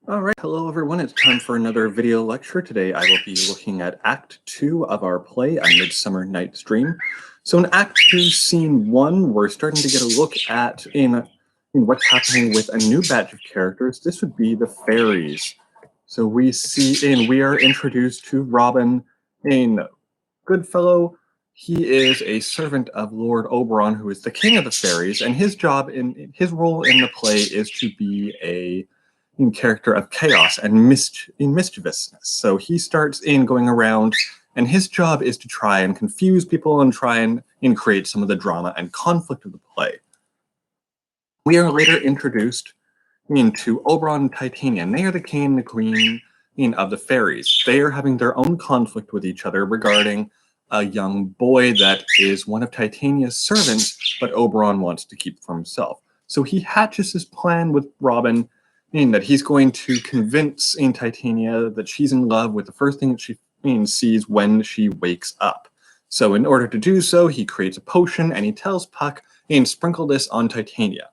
All right, hello everyone. It's time for another video lecture. Today I will be looking at Act 2 of our play, A Midsummer Night's Dream. So in Act 2, Scene 1, we're starting to get a look at in what's happening with a new batch of characters. This would be the fairies. So we are introduced to Robin, in Goodfellow. He is a servant of Lord Oberon, who is the king of the fairies, and his role in the play is to be a character of chaos and mischievousness. So he starts in going around, and his job is to try and confuse people and try and create some of the drama and conflict of the play. We are later introduced to Oberon and Titania, and they are the king and the queen of the fairies. They are having their own conflict with each other regarding a young boy that is one of Titania's servants, but Oberon wants to keep for himself. So he hatches his plan with Robin, that he's going to convince Titania that she's in love with the first thing that she sees when she wakes up. So in order to do so, he creates a potion and he tells Puck, sprinkle this on Titania.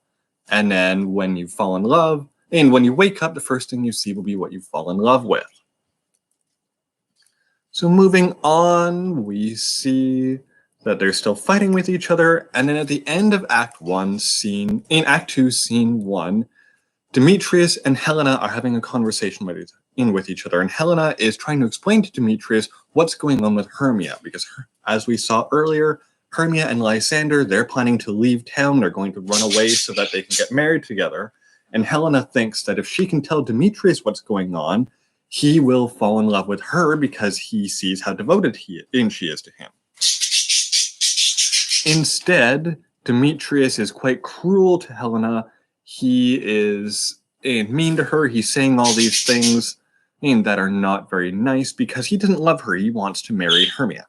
And then when you fall in love, and when you wake up, the first thing you see will be what you fall in love with. So moving on, we see that they're still fighting with each other. And then at the end of Act 2, Scene 1, Demetrius and Helena are having a conversation with each other. And Helena is trying to explain to Demetrius what's going on with Hermia. Because as we saw earlier, Hermia and Lysander, they're planning to leave town. They're going to run away so that they can get married together. And Helena thinks that if she can tell Demetrius what's going on, he will fall in love with her because he sees how devoted she is to him. Instead, Demetrius is quite cruel to Helena. He is mean to her. He's saying all these things that are not very nice because he doesn't love her. He wants to marry Hermia.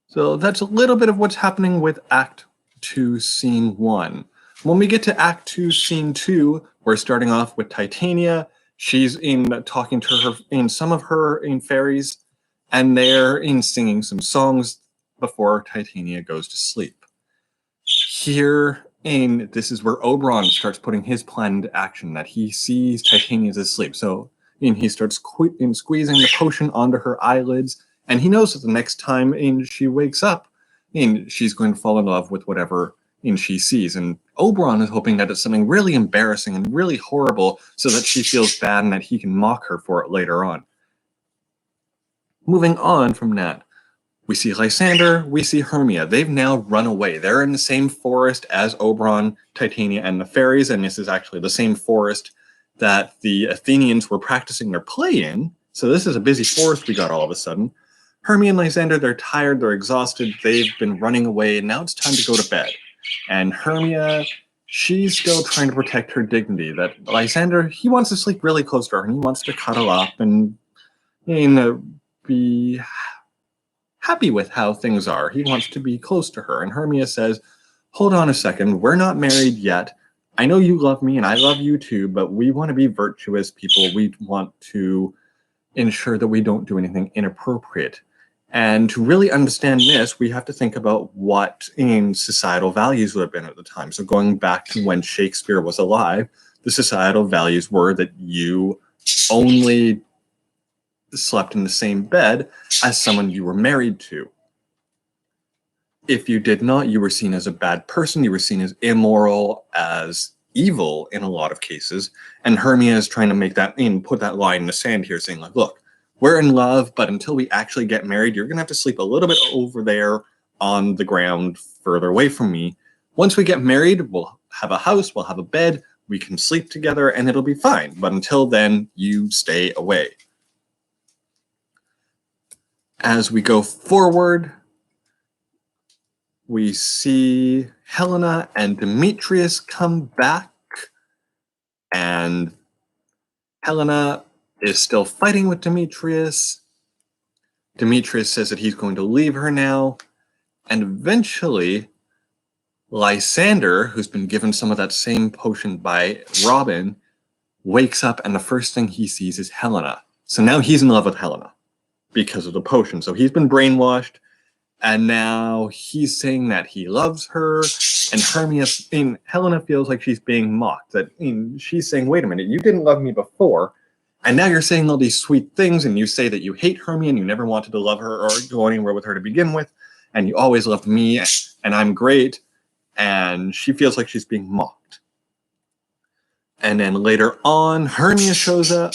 So that's a little bit of what's happening with Act 2, Scene 1. When we get to Act 2, Scene 2, we're starting off with Titania. She's talking to some of her fairies, and they're singing some songs before Titania goes to sleep. Here, this is where Oberon starts putting his plan into action, that he sees Titania's asleep. So he starts squeezing the potion onto her eyelids, and he knows that the next time she wakes up, she's going to fall in love with whatever she sees. And Oberon is hoping that it's something really embarrassing and really horrible so that she feels bad and that he can mock her for it later on. Moving on from that, we see Lysander, we see Hermia. They've now run away. They're in the same forest as Oberon, Titania, and the fairies, and this is actually the same forest that the Athenians were practicing their play in. So this is a busy forest we got all of a sudden. Hermia and Lysander, they're tired, they're exhausted, they've been running away, and now it's time to go to bed. And Hermia, she's still trying to protect her dignity. That Lysander, he wants to sleep really close to her, and he wants to cuddle up and be happy with how things are. He wants to be close to her. And Hermia says, hold on a second, we're not married yet. I know you love me and I love you too, but we want to be virtuous people. We want to ensure that we don't do anything inappropriate. And to really understand this, we have to think about what societal values would have been at the time. So going back to when Shakespeare was alive, the societal values were that you only slept in the same bed as someone you were married to. If you did not, you were seen as a bad person, you were seen as immoral, as evil in a lot of cases. And Hermia is trying to make that put that line in the sand here, saying like, look, we're in love, but until we actually get married, you're gonna have to sleep a little bit over there on the ground further away from me. Once we get married, we'll have a house, we'll have a bed, we can sleep together and it'll be fine. But until then, you stay away. As we go forward, we see Helena and Demetrius come back, and Helena is still fighting with Demetrius. Demetrius says that he's going to leave her now, and eventually Lysander, who's been given some of that same potion by Robin, wakes up, and the first thing he sees is Helena. So now he's in love with Helena because of the potion. So he's been brainwashed, And now he's saying that he loves her, and Helena feels like she's being mocked. That she's saying, "Wait a minute, you didn't love me before, and now you're saying all these sweet things, and you say that you hate Hermia and you never wanted to love her or go anywhere with her to begin with, and you always loved me, and I'm great." And she feels like she's being mocked. And then later on, Hermia shows up,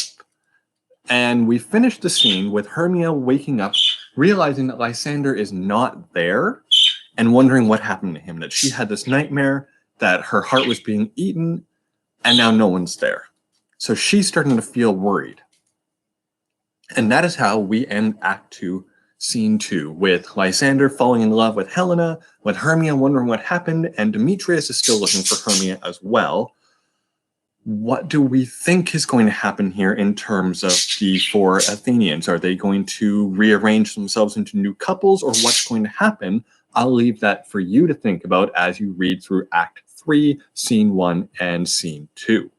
and we finish the scene with Hermia waking up, realizing that Lysander is not there, and wondering what happened to him, that she had this nightmare, that her heart was being eaten, and now no one's there. So she's starting to feel worried. And that is how we end Act 2, Scene 2, with Lysander falling in love with Helena, with Hermia wondering what happened, and Demetrius is still looking for Hermia as well. What do we think is going to happen here in terms of the four Athenians? Are they going to rearrange themselves into new couples, or what's going to happen? I'll leave that for you to think about as you read through Act 3, Scene 1, and Scene 2.